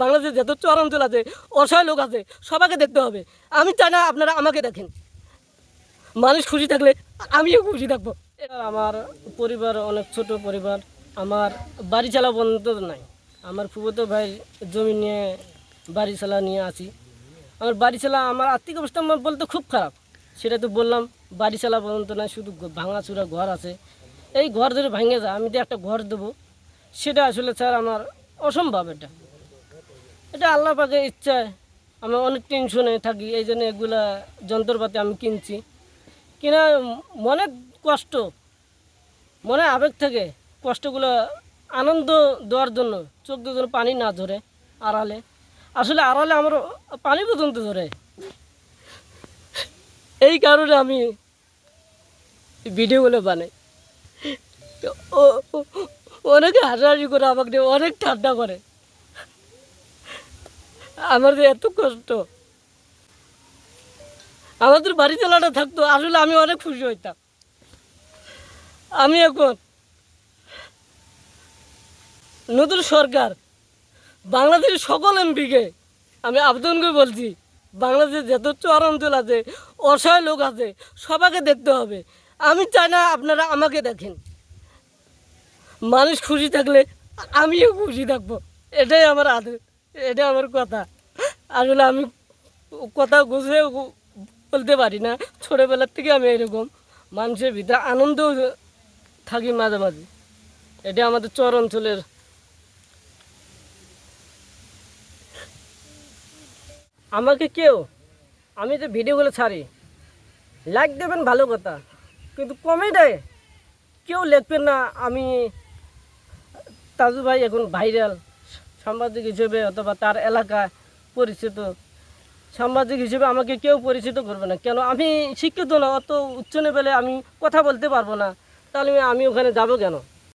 বাংলাদেশে যত চরাঞ্চল আছে, অসহায় লোক আছে, সবাইকে দেখতে হবে। আমি চাই না আপনারা আমাকে দেখেন। মানুষ খুশি থাকলে আমিও খুশি থাকবো। আমার পরিবার অনেক ছোট পরিবার, আমার বাড়ি চালা পর্যন্ত নাই। আমার ফুফাতো ভাই জমি নিয়ে বাড়ি চালা নিয়ে আছি। আমার বাড়ি চালা, আমার আর্থিক অবস্থা বলতে খুব খারাপ, সেটা তো বললাম। বাড়ি চালা পর্যন্ত নাই, শুধু ভাঙাচুরা ঘর আছে। এই ঘর ধরে ভেঙে যায়, আমি তো একটা ঘর দেবো, সেটা আসলে স্যার আমার অসম্ভব। এটা আল্লাহ পাকের ইচ্ছায়। আমি অনেক টেনশনে থাকি, এই জন্য এগুলা যন্ত্রপাতি আমি কিনছি। কিনা মনে কষ্ট, মনে আবেগ থেকে কষ্টগুলো আনন্দ দেওয়ার জন্য, চোখ দিয়ে যেন পানি না ধরে। আড়ালে আসলে আড়ালে আমার পানি পর্যন্ত ধরে, এই কারণে আমি ভিডিওগুলো বানাই। অনেকে হাসাহাসি করে, আমাকে অনেক ঠান্ডা করে। আমার যে এত কষ্ট, আমাদের বাড়ি চালাটা থাকতো, আসলে আমি অনেক খুশি হইতাম। আমি এখন নতুন সরকার, বাংলাদেশের সকল এমপিকে আমি আবেদন করে বলছি, বাংলাদেশে যত চরাঞ্চল আছে, অসহায় লোক আছে, সবাইকে দেখতে হবে। আমি চাই না আপনারা আমাকে দেখেন। মানুষ খুশি থাকলে আমিও খুশি থাকবো, এটাই আমার আদেশ, এটাই আমার কথা। আসলে আমি কথা গুছিয়ে বলতে পারি না, ছোটোবেলার থেকে আমি এরকম মানুষের ভিতরে আনন্দ থাকি মাঝে মাঝে। এটা আমাদের চর অঞ্চলের। আমাকে কেউ, আমি যে ভিডিওগুলো ছাড়ি, লাইক দেবেন ভালো কথা, কিন্তু কমেন্টে কেউ লিখবেন না আমি তাজু ভাই এখন ভাইরাল সাংবাদিক হিসেবে, অথবা তার এলাকায় পরিচিত সাংবাদিক হিসেবে আমাকে কেউ পরিচিত করবে না। কেন? আমি শিক্ষিত না, অত উচ্চ লেভেলে আমি কথা বলতে পারবো না, তাহলে আমি ওখানে যাব কেন?